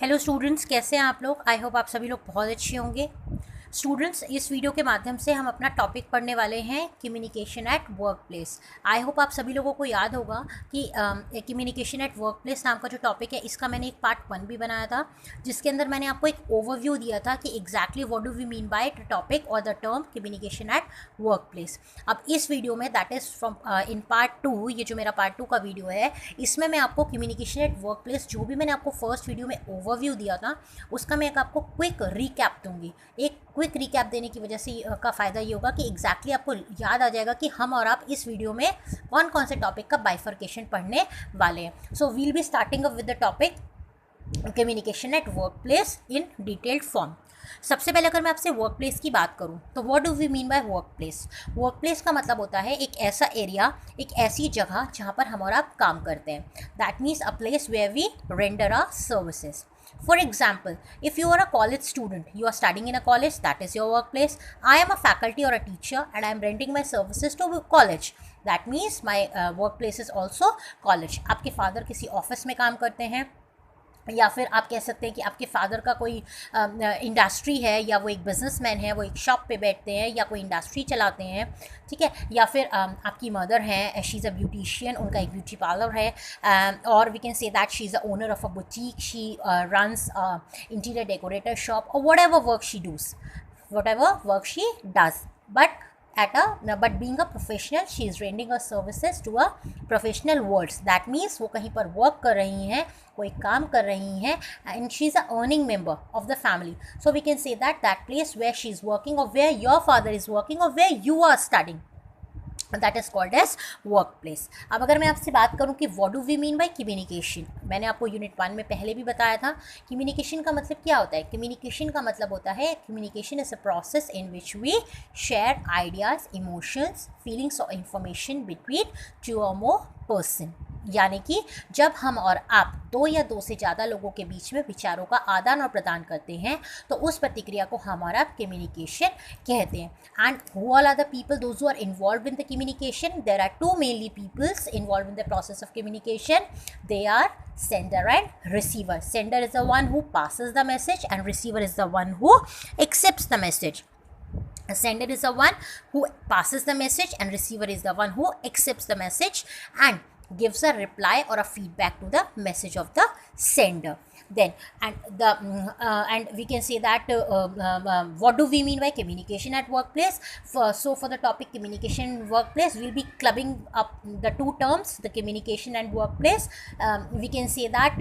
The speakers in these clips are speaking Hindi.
हेलो स्टूडेंट्स, कैसे हैं आप लोग। आई होप आप सभी लोग बहुत अच्छे होंगे। स्टूडेंट्स, इस वीडियो के माध्यम से हम अपना टॉपिक पढ़ने वाले हैं communication at work place. I hope आप सभी लोगों को याद होगा कि कम्युनिकेशन एट वर्क प्लेस नाम का जो टॉपिक है, इसका मैंने एक पार्ट 1 भी बनाया था, जिसके अंदर मैंने आपको एक ओवरव्यू दिया था कि exactly what do we mean by the topic और the term communication at work place. अब इस वीडियो में, that is from in part 2, ये जो मेरा पार्ट 2 का वीडियो है, इसमें मैं आपको कम्युनिकेशन एट वर्क प्लेस, जो भी मैंने आपको फर्स्ट वीडियो में ओवरव्यू दिया था, उसका मैं एक आपको क्विक रिकैप दूंगी। एक क्विक रिकैप देने की वजह से का फ़ायदा ये होगा कि एग्जैक्टली आपको याद आ जाएगा कि हम और आप इस वीडियो में कौन कौन से टॉपिक का बाइफर्केशन पढ़ने वाले हैं। So we'll be starting up with the topic communication at work place in detailed form. सबसे पहले अगर मैं आपसे वर्क प्लेस की बात करूं तो what do we mean by work place. Work place का मतलब होता है एक ऐसा एरिया, एक ऐसी जगह जहां पर हम और आप काम करते हैं। That means a place where we render our services. For example, if you are a college student, you are studying in a college, that is your workplace. I am a faculty or a teacher and I am renting my services to college. That means my workplace is also college. आपके फादर किसी ऑफिस में काम करते हैं, या फिर आप कह सकते हैं कि आपके फादर का कोई इंडस्ट्री है, या वो एक बिजनेसमैन है, वो एक शॉप पे बैठते हैं या कोई इंडस्ट्री चलाते हैं, ठीक है। या फिर आपकी मदर हैं, शी इज़ अ ब्यूटिशियन, उनका एक ब्यूटी पार्लर है, और we can say that she is the owner of a boutique, she runs interior decorator shop, और whatever work she does, but being a professional, she is rendering her services to a professional world. That means वो कहीं पर work कर रही हैं, कोई काम कर रही हैं, and she is a earning member of the family. So we can say that place where she is working, or where your father is working, or where you are studying, that is called as work place. अब अगर मैं आपसे बात करूं कि what do we mean by communication, मैंने आपको यूनिट 1 में पहले भी बताया था कम्युनिकेशन का मतलब क्या होता है। कम्युनिकेशन का मतलब होता है, communication is a process in which we share ideas, emotions, feelings और information between 2 or more person. यानी कि जब हम और आप 2 या 2 से ज़्यादा लोगों के बीच में विचारों का आदान और प्रदान करते हैं, तो उस प्रतिक्रिया को हम और आप कम्युनिकेशन कहते हैं। And who all are the people those who are involve in the communication? There are 2 mainly peoples involve in the process of communication. They are sender and receiver. Sender is the one who passes the message and receiver is the one who accepts the message. A sender is the one who passes the message and receiver is the one who accepts the message and gives a reply or a feedback to the message of the sender. Then and we can say that what do we mean by communication at workplace. So for the topic communication workplace, we'll be clubbing up the 2 terms, the communication and workplace. We can say that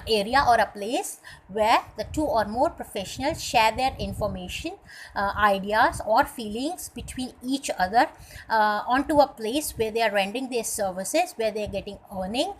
area or a place where the 2 or more professionals share their information, ideas or feelings between each other onto a place where they are rendering their services, where they are getting earning.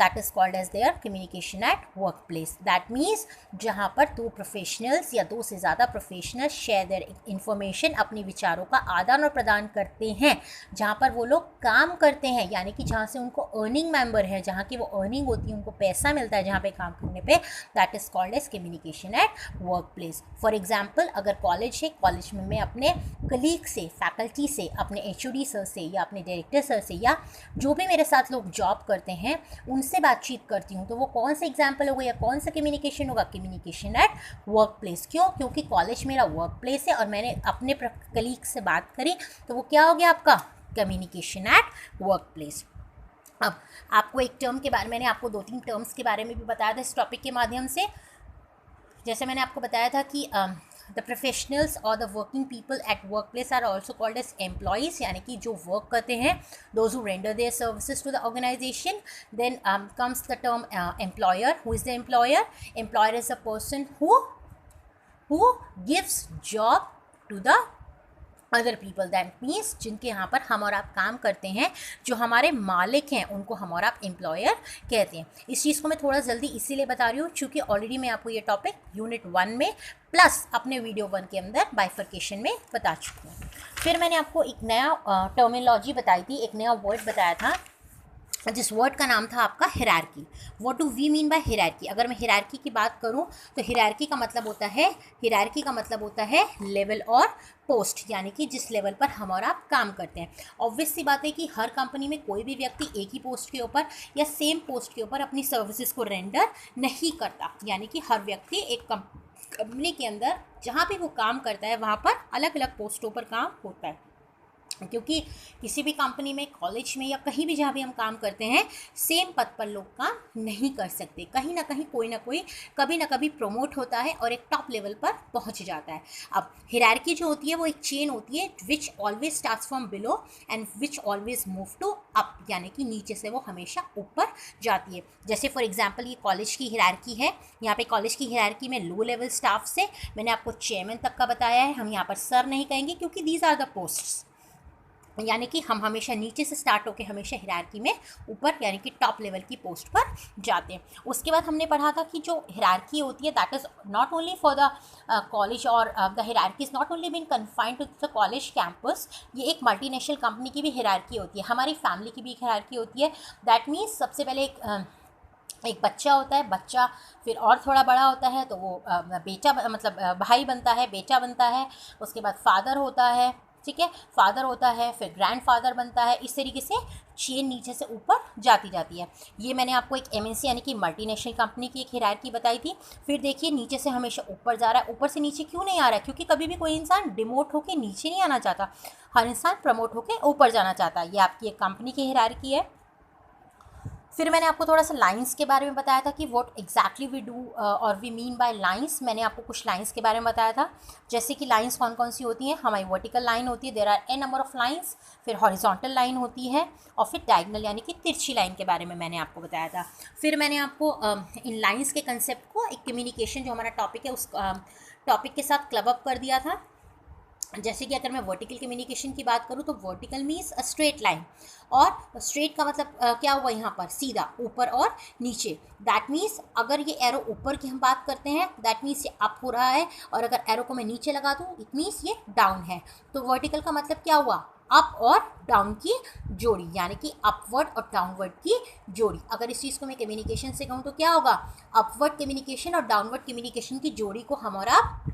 That is called as their communication at workplace. That means जहाँ पर 2 प्रोफेशनल्स या 2 से ज़्यादा प्रोफेशनल्स शेयर देयर इंफॉर्मेशन, अपने विचारों का आदान और प्रदान करते हैं, जहाँ पर वो लोग काम करते हैं, यानी कि जहाँ से उनको अर्निंग मेंबर है, जहाँ की वो अर्निंग होती है, उनको पैसा मिलता है जहाँ पे काम करने पे, that is called as communication at work place. For example, अगर कॉलेज है, कॉलेज में मैं अपने कलीग से, फैकल्टी से, अपने HOD सर से, या अपने डायरेक्टर सर से, या जो भी मेरे साथ लोग जॉब करते हैं, उनसे बातचीत करती हूँ, तो वो कौन सा एग्जाम्पल होगा या कौन सा कम्युनिकेशन होगा? Communication at work place. क्यों? क्योंकि कॉलेज मेरा वर्क प्लेस है और मैंने अपने कलीग से बात करी, तो वो क्या हो गया आपका? Communication at work place. अब आपको एक टर्म के बारे, मैंने आपको 2-3 टर्म्स के बारे में भी बताया था इस टॉपिक के माध्यम से। जैसे मैंने आपको बताया था कि द प्रोफेशनल्स और the working people at work place are also called as employees, यानी कि जो वर्क करते हैं, those who render their services to the organisation. Then comes the term employer. Who is the employer? Employer is a person who gives job to the other people. That means जिनके यहाँ पर हम और आप काम करते हैं, जो हमारे मालिक हैं, उनको हम और आप एम्प्लॉयर कहते हैं. इस चीज़ को मैं थोड़ा जल्दी इसीलिए बता रही हूँ क्योंकि ऑलरेडी मैं आपको ये टॉपिक यूनिट 1 में प्लस अपने वीडियो 1 के अंदर बाइफर्केशन में बता चुकी हूँ. फिर मैंने आपको एक नया टर्मिनोलॉजी बताई थी, एक नया वर्ड बताया था जिस वर्ड का नाम था आपका hierarchy. What do we mean by hierarchy? अगर मैं हिरार्की की बात करूं तो हिरार्की का मतलब होता है लेवल और पोस्ट, यानी कि जिस लेवल पर हम और आप काम करते हैं। ऑब्वियस सी बात है कि हर कंपनी में कोई भी व्यक्ति एक ही पोस्ट के ऊपर या सेम पोस्ट के ऊपर अपनी सर्विसेज को रेंडर नहीं करता, यानी कि हर व्यक्ति एक कंपनी के अंदर जहाँ भी वो काम करता है वहाँ पर अलग अलग पोस्टों पर काम होता है, क्योंकि किसी भी कंपनी में, कॉलेज में या कहीं भी जहाँ भी हम काम करते हैं, सेम पद पर लोग काम नहीं कर सकते। कहीं ना कहीं कोई ना कोई कभी ना कभी प्रमोट होता है और एक टॉप लेवल पर पहुँच जाता है। अब हिरार्की जो होती है वो एक चेन होती है which always starts from below and which always move to up, यानी कि नीचे से वो हमेशा ऊपर जाती है। जैसे फॉर एग्जाम्पल ये कॉलेज की हिरार्की है। यहाँ पे कॉलेज की हिरार्की में लो लेवल स्टाफ से मैंने आपको चेयरमैन तक का बताया है। हम यहाँ पर सर नहीं कहेंगे क्योंकि दीज आर द पोस्ट्स, यानी कि हम हमेशा नीचे से स्टार्ट होकर हमेशा हिरार्की में ऊपर यानी कि टॉप लेवल की पोस्ट पर जाते हैं। उसके बाद हमने पढ़ा था कि जो हिरार्की होती है that is not only for the college और the hierarchy is not only been confined to the college campus. ये एक मल्टीनेशनल कंपनी की भी हिरार्की होती है, हमारी फैमिली की भी एक हिरार्की होती है। दैट मीन्स सबसे पहले एक बच्चा होता है, बच्चा फिर और थोड़ा बड़ा होता है तो वो बेटा मतलब भाई बनता है, बेटा बनता है। उसके बाद फादर होता है, ठीक है, फादर होता है, फिर ग्रैंडफादर बनता है। इस तरीके से चेन नीचे से ऊपर जाती जाती है। ये मैंने आपको एक एमएनसी यानी कि मल्टीनेशनल कंपनी की एक हिरार्की बताई थी। फिर देखिए नीचे से हमेशा ऊपर जा रहा है। ऊपर से नीचे क्यों नहीं आ रहा है? क्योंकि कभी भी कोई इंसान डिमोट होकर नीचे नहीं आना चाहता, हर इंसान प्रमोट होकर ऊपर जाना चाहता है। ये आपकी एक कंपनी की हिरार्की है। फिर मैंने आपको थोड़ा सा लाइंस के बारे में बताया था कि व्हाट एग्जैक्टली वी डू और वी मीन बाय लाइंस। मैंने आपको कुछ लाइंस के बारे में बताया था, जैसे कि लाइंस कौन कौन सी होती हैं। हमारी वर्टिकल लाइन होती है, there are n number of lines. फिर हॉरिजॉन्टल लाइन होती है और फिर डायगोनल यानी कि तिरछी लाइन के बारे में मैंने आपको बताया था। फिर मैंने आपको इन लाइंस के कंसेप्ट को एक कम्युनिकेशन जो हमारा टॉपिक है उस टॉपिक के साथ क्लब अप कर दिया था। जैसे कि अगर मैं वर्टिकल कम्युनिकेशन की बात करूँ तो vertical means a straight line, और स्ट्रेट का मतलब क्या हुआ यहाँ पर? सीधा, ऊपर और नीचे। दैट मीन्स अगर ये एरो ऊपर की हम बात करते हैं दैट मीन्स ये अप हो रहा है, और अगर एरो को मैं नीचे लगा दूँ इट मीन्स ये डाउन है। तो वर्टिकल का मतलब क्या हुआ? अप और डाउन की जोड़ी, यानी कि अपवर्ड और डाउनवर्ड की जोड़ी। अगर इस चीज़ को मैं कम्युनिकेशन से कहूँ तो क्या होगा? अपवर्ड कम्युनिकेशन और डाउनवर्ड कम्युनिकेशन की जोड़ी को हम और आप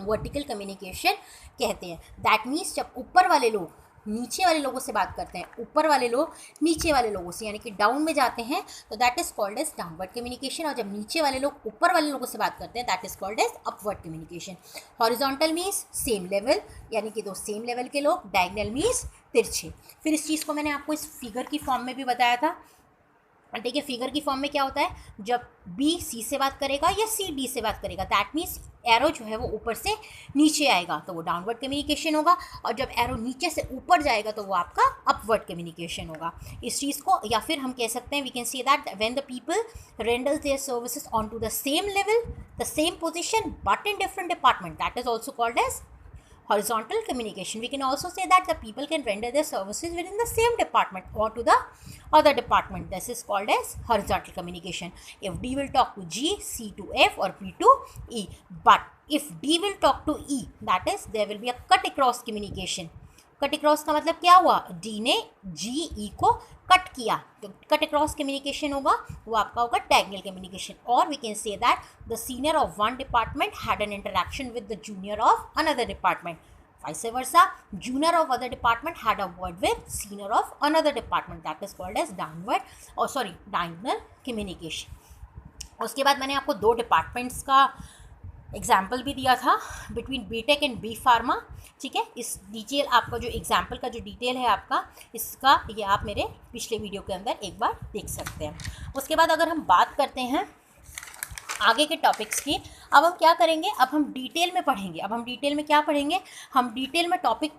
वर्टिकल कम्युनिकेशन कहते हैं। दैट मीन्स जब ऊपर वाले लोग नीचे वाले लोगों से बात करते हैं, ऊपर वाले लोग नीचे वाले लोगों से यानी कि डाउन में जाते हैं तो that is called as downward communication, और जब नीचे वाले लोग ऊपर वाले लोगों से बात करते हैं that is called as upward communication. Horizontal means same level, यानी कि दो सेम लेवल के लोग। डायगोनल मीन्स तिरछे। फिर इस चीज़ को मैंने आपको इस फिगर की फॉर्म में भी बताया था। ठीक है, फिगर की फॉर्म में क्या होता है? जब बी सी से बात करेगा या सी डी से बात करेगा दैट मीन्स एरो जो है वो ऊपर से नीचे आएगा तो वो डाउनवर्ड कम्युनिकेशन होगा, और जब एरो नीचे से ऊपर जाएगा तो वो आपका अपवर्ड कम्युनिकेशन होगा। इस चीज़ को, या फिर हम कह सकते हैं we can say that when the people renders their services on to the same level, the same position but in different department, that is also called as horizontal communication. We can also say that the people can render their services within the same department or to the other department. This is called as horizontal communication. If D will talk to G, C to F or P to E. But if D will talk to E, that is there will be a cut across communication. Cut across का मतलब क्या हुआ? डी ने जी ई को कट किया तो कट अक्रॉस कम्युनिकेशन होगा, वो आपका होगा डायगोनल कम्युनिकेशन। और we can say that the senior of one department had an interaction with the junior of another department, vice versa junior of other department had a word with senior of another department, that is called as diagonal communication। उसके बाद मैंने आपको दो डिपार्टमेंट्स का एग्जाम्पल भी दिया था between BTech and B pharma. ठीक है, इस डिटेल आपका जो एग्जाम्पल का जो डिटेल है आपका इसका, ये आप मेरे पिछले वीडियो के अंदर एक बार देख सकते हैं। उसके बाद अगर हम बात करते हैं आगे के टॉपिक्स की, अब हम क्या करेंगे? अब हम डिटेल में पढ़ेंगे। अब हम डिटेल में क्या पढ़ेंगे? हम डिटेल में टॉपिक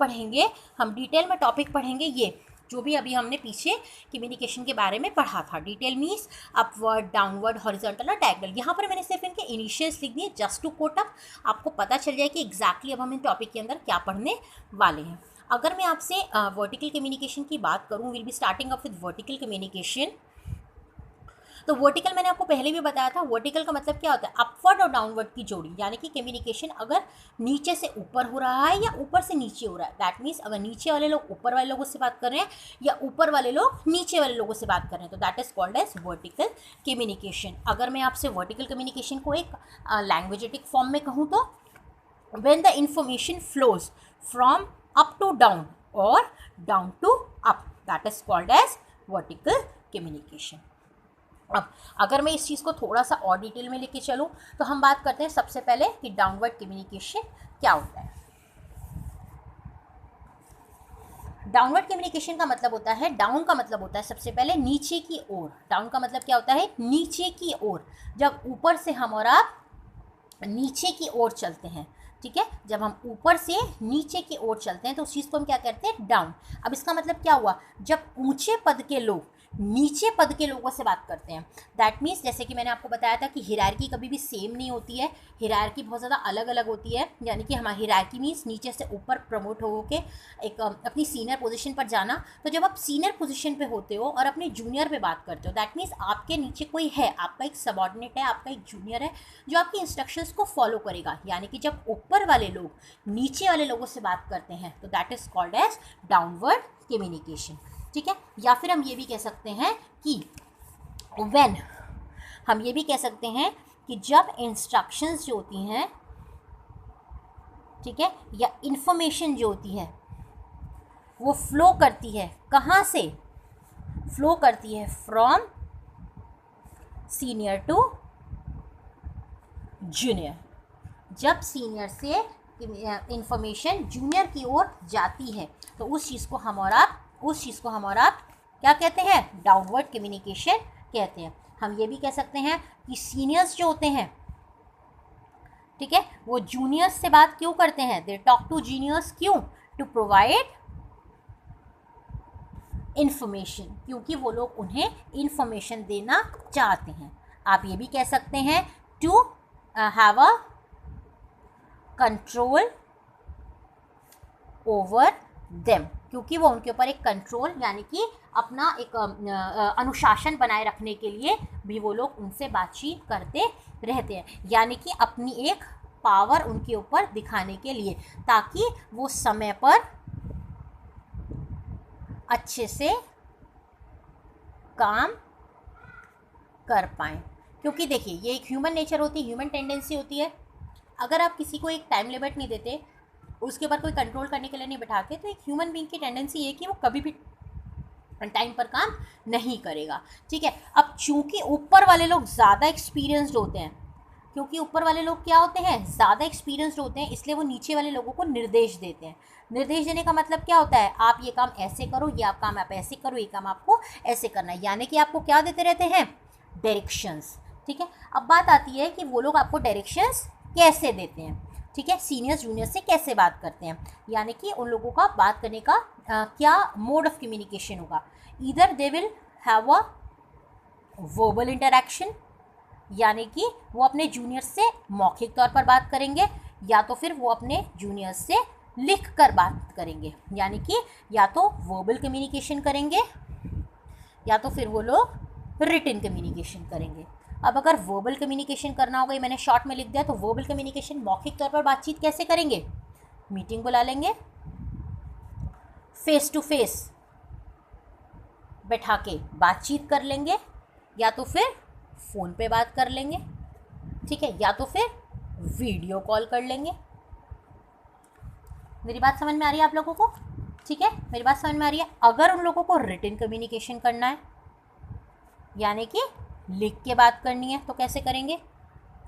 पढ़ेंगे ये जो भी अभी हमने पीछे कम्युनिकेशन के बारे में पढ़ा था। Detail means upward, downward, horizontal और डायगोनल। यहाँ पर मैंने सिर्फ इनके इनिशियल्स लिख दिए जस्ट टू कोट अप, आपको पता चल जाए कि एग्जैक्टली अब हम इन टॉपिक के अंदर क्या पढ़ने वाले हैं। अगर मैं आपसे वर्टिकल कम्युनिकेशन की बात करूँ, will be starting of with vertical communication. तो वर्टिकल मैंने आपको पहले भी बताया था, वर्टिकल का मतलब क्या होता है, अपवर्ड और डाउनवर्ड की जोड़ी, यानी कि कम्युनिकेशन अगर नीचे से ऊपर हो रहा है या ऊपर से नीचे हो रहा है, दैट मीन्स अगर नीचे वाले लोग ऊपर वाले लोगों से बात कर रहे हैं या ऊपर वाले लोग नीचे वाले लोगों से बात कर रहे हैं, तो that is called as vertical communication. अगर मैं आपसे वर्टिकल कम्युनिकेशन को एक लैंग्वेजेटिक फॉर्म में कहूँ तो when the information flows from up to down or down to up, that is called as vertical communication। अब अगर मैं इस चीज़ को थोड़ा सा और डिटेल में लेके चलूँ तो हम बात करते हैं सबसे पहले कि डाउनवर्ड कम्युनिकेशन क्या होता है। डाउनवर्ड कम्युनिकेशन का मतलब होता है, डाउन का मतलब होता है सबसे पहले नीचे की ओर। डाउन का मतलब क्या होता है, नीचे की ओर। जब ऊपर से हम और आप नीचे की ओर चलते हैं, ठीक है, जब हम ऊपर से नीचे की ओर चलते हैं तो उस चीज़ को हम क्या कहते हैं, डाउन। अब इसका मतलब क्या हुआ, जब ऊंचे पद के लोग नीचे पद के लोगों से बात करते हैं, दैट मीन्स जैसे कि मैंने आपको बताया था कि हिरार्की कभी भी सेम नहीं होती है, हिरार्की बहुत ज़्यादा अलग अलग होती है। यानी कि हमारी हिरार्की मीन्स नीचे से ऊपर प्रमोट हो के एक अपनी सीनियर पोजीशन पर जाना। तो जब आप सीनियर पोजीशन पे होते हो और अपने जूनियर पे बात करते हो, दैट मीन्स आपके नीचे कोई है, आपका एक सबॉर्डिनेट है, आपका एक जूनियर है जो आपकी इंस्ट्रक्शंस को फॉलो करेगा। यानी कि जब ऊपर वाले लोग नीचे वाले लोगों से बात करते हैं तो that is called as downward communication, ठीक है। या फिर हम ये भी कह सकते हैं कि व्हेन, हम ये भी कह सकते हैं कि जब इंस्ट्रक्शंस जो होती हैं, ठीक है, या इंफॉर्मेशन जो होती है वो फ्लो करती है, कहाँ से फ्लो करती है, फ्रॉम सीनियर टू जूनियर। जब सीनियर से इंफॉर्मेशन जूनियर की ओर जाती है तो उस चीज़ को हम और आप क्या कहते हैं, डाउनवर्ड कम्युनिकेशन कहते हैं। हम ये भी कह सकते हैं कि सीनियर्स जो होते हैं, ठीक है, वो जूनियर्स से बात क्यों करते हैं, दे टॉक टू जूनियर्स, क्यों, टू प्रोवाइड इंफॉर्मेशन, क्योंकि वो लोग उन्हें इंफॉर्मेशन देना चाहते हैं। आप ये भी कह सकते हैं to have a control over them, क्योंकि वो उनके ऊपर एक कंट्रोल यानी कि अपना एक अनुशासन बनाए रखने के लिए भी वो लोग उनसे बातचीत करते रहते हैं। यानी कि अपनी एक पावर उनके ऊपर दिखाने के लिए, ताकि वो समय पर अच्छे से काम कर पाएँ। क्योंकि देखिए ये एक ह्यूमन नेचर होती है, ह्यूमन टेंडेंसी होती है। अगर आप किसी को एक टाइम लिमिट नहीं देते, उसके ऊपर कोई कंट्रोल करने के लिए नहीं बैठाते, तो एक ह्यूमन बीइंग की टेंडेंसी है कि वो कभी भी टाइम पर काम नहीं करेगा, ठीक है। अब चूंकि ऊपर वाले लोग ज़्यादा एक्सपीरियंस्ड होते हैं, क्योंकि ऊपर वाले लोग क्या होते हैं, ज़्यादा एक्सपीरियंस्ड होते हैं, इसलिए वो नीचे वाले लोगों को निर्देश देते हैं। निर्देश देने का मतलब क्या होता है, आप ये काम ऐसे करो, ये काम आप ऐसे करो, ये काम आपको ऐसे करना है। यानी कि आपको क्या देते रहते हैं, डायरेक्शंस, ठीक है। अब बात आती है कि वो लोग आपको डायरेक्शंस कैसे देते हैं, ठीक है, सीनियर्स जूनियर से कैसे बात करते हैं। यानी कि उन लोगों का बात करने का क्या मोड ऑफ कम्युनिकेशन होगा, either they will have a verbal interaction, यानी कि वो अपने जूनियर से मौखिक तौर पर बात करेंगे, या तो फिर वो अपने जूनियर से लिख कर बात करेंगे। यानी कि या तो वर्बल कम्युनिकेशन करेंगे या तो फिर वो लोग रिटन कम्युनिकेशन करेंगे। अब अगर वर्बल कम्युनिकेशन करना होगा, ये मैंने शॉर्ट में लिख दिया, तो वर्बल कम्युनिकेशन मौखिक तौर पर बातचीत कैसे करेंगे, मीटिंग बुला लेंगे, फेस टू फेस बैठा के बातचीत कर लेंगे, या तो फिर फ़ोन पे बात कर लेंगे, ठीक है, या तो फिर वीडियो कॉल कर लेंगे। मेरी बात समझ में आ रही है आप लोगों को, ठीक है, मेरी बात समझ में आ रही है। अगर उन लोगों को रिटन कम्युनिकेशन करना है, यानी कि लिख के बात करनी है, तो कैसे करेंगे,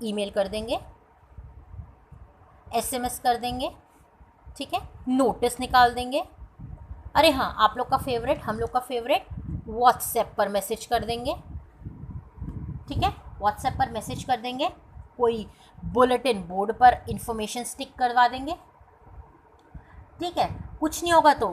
ईमेल कर देंगे, एसएमएस कर देंगे, ठीक है, नोटिस निकाल देंगे। अरे हाँ, आप लोग का फेवरेट, हम लोग का फेवरेट, व्हाट्सएप पर मैसेज कर देंगे, ठीक है, व्हाट्सएप पर मैसेज कर देंगे, कोई बुलेटिन बोर्ड पर इंफॉर्मेशन स्टिक करवा देंगे, ठीक है। कुछ नहीं होगा तो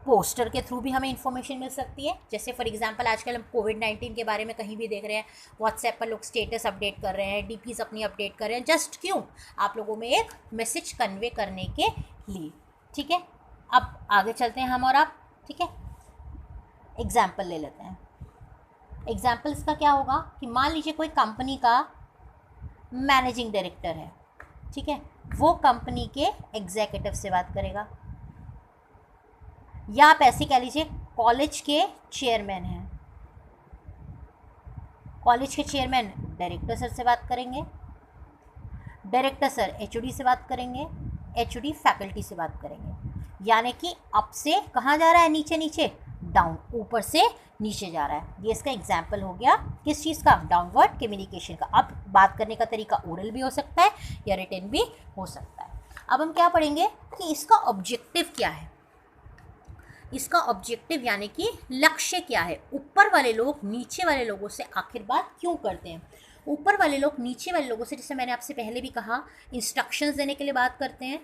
पोस्टर के थ्रू भी हमें इन्फॉर्मेशन मिल सकती है। जैसे फॉर एग्जांपल आजकल हम कोविड-19 के बारे में कहीं भी देख रहे हैं, व्हाट्सएप पर लोग स्टेटस अपडेट कर रहे हैं, डीपीज अपनी अपडेट कर रहे हैं, जस्ट क्यों, आप लोगों में एक मैसेज कन्वे करने के लिए, ठीक है। अब आगे चलते हैं हम और आप, ठीक है, एग्जाम्पल ले लेते हैं। एग्जाम्पल इसका क्या होगा कि मान लीजिए कोई कंपनी का मैनेजिंग डायरेक्टर है, ठीक है, वो कंपनी के एग्जीक्यूटिव से बात करेगा, या आप ऐसे कह लीजिए कॉलेज के चेयरमैन हैं, कॉलेज के चेयरमैन डायरेक्टर सर से बात करेंगे, डायरेक्टर सर एचओडी से बात करेंगे, एचओडी फैकल्टी से बात करेंगे। यानी कि अप से कहाँ जा रहा है, नीचे नीचे, डाउन, ऊपर से नीचे जा रहा है। ये इसका एग्जाम्पल हो गया किस चीज़ का, डाउनवर्ड कम्युनिकेशन का। अब बात करने का तरीका ओरल भी हो सकता है या रिटन भी हो सकता है। अब हम क्या पढ़ेंगे कि इसका ऑब्जेक्टिव क्या है, इसका ऑब्जेक्टिव यानी कि लक्ष्य क्या है। ऊपर वाले लोग नीचे वाले लोगों से आखिर बात क्यों करते हैं। ऊपर वाले लोग नीचे वाले लोगों से, जैसे मैंने आपसे पहले भी कहा, इंस्ट्रक्शंस देने के लिए बात करते हैं।